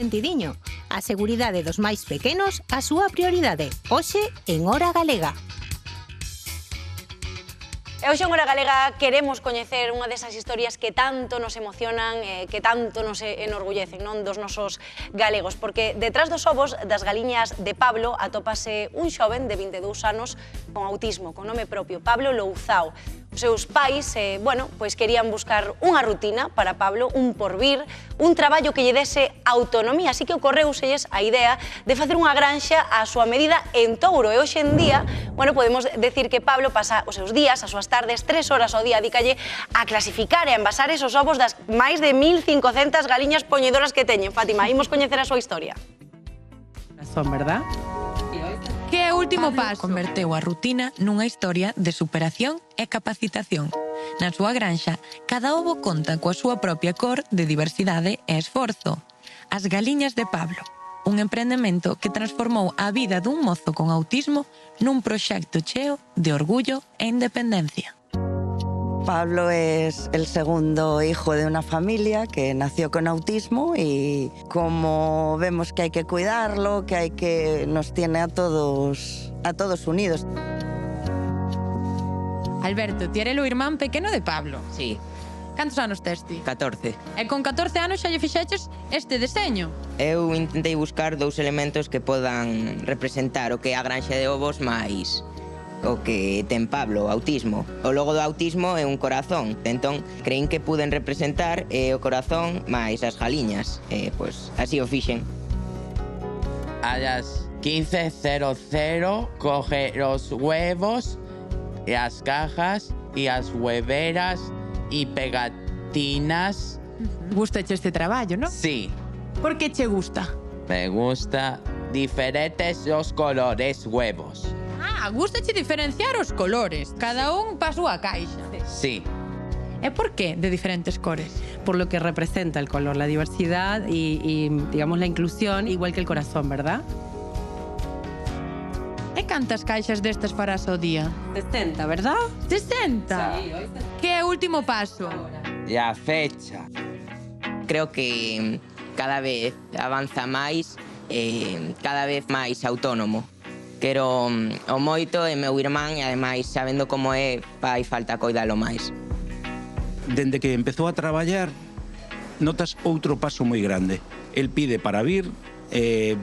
Sentidiño, a seguridade dos máis pequenos a súa prioridade. Hoxe en Hora Galega. E hoxe en Hora Galega queremos coñecer unha desas historias que tanto nos emocionan, que tanto nos enorgullecen, non, dos nosos galegos, porque detrás dos ovos das galiñas de Pablo atópase un xoven de 22 anos con autismo, con nome propio, Pablo Louzao. Os seus pais, pois querían buscar unha rutina para Pablo, un porvir, un traballo que lle dese autonomía, así que ocorreuselles a idea de facer unha granxa á súa medida en Touro. E hoxe en día, podemos decir que Pablo pasa os seus días, as súas tardes, 3 horas ao día, dícalle a clasificar e a envasar esos ovos das máis de 1.500 galiñas poñedoras que teñen. Fátima, imos coñecer a súa historia. Son, verdad? Que é o último paso? Converteu a rutina nunha historia de superación e capacitación. Na súa granxa, cada ovo conta coa súa propia cor de diversidade e esforzo. As galiñas de Pablo, un emprendemento que transformou a vida dun mozo con autismo nun proxecto cheo de orgullo e independencia. Pablo es el segundo hijo de una familia que nació con autismo y como vemos que hay que cuidarlo, nos tiene a todos unidos. Alberto, ti eres o irmán pequeno de Pablo. Sí, Cantos anos tes ti? 14. E con 14 anos xa lle fixeches este deseño. Eu intentei buscar dous elementos que podan representar o que é a granxa de ovos máis o que ten Pablo, o autismo. O logo do autismo é un corazón. Entón, creín que puden representar o corazón máis as galiñas. Pois, así o fixen. A las 15:00 coge los huevos, las cajas y las hueveras y pegatinas. Gustache este traballo, non? Sí, Por que che gusta? me gusta diferentes los colores huevos. Gustache diferenciar os colores. Cada un pa súa caixa. Sí. E por que de diferentes cores? Por lo que representa el color, la diversidad y digamos, la inclusión, igual que el corazón, ¿verdad? E cantas caixas destas farás ao día? 60, ¿verdad? 60? Sí, hoy Que é o último paso? La fecha. Creo que cada vez avanza máis cada vez máis autónomo. Quero o moito e meu irmán e ademais sabendo como é, fai falta coidalo máis. Dende que empezou a traballar, notas outro paso moi grande. El pide para vir,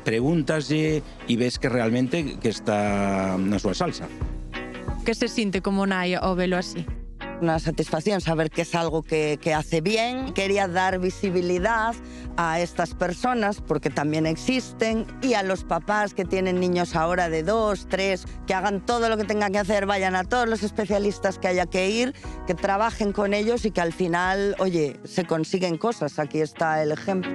pregúntaslle e ves que realmente que está na súa salsa. Que se sinte como nai ao velo así? Una satisfacción saber que es algo que hace bien. Quería dar visibilidad a estas personas porque también existen y a los papás que tienen niños ahora de 2, 3, que hagan todo lo que tengan que hacer, vayan a todos los especialistas que haya que ir, que trabajen con ellos y que al final, oye, se consiguen cosas. Aquí está el ejemplo.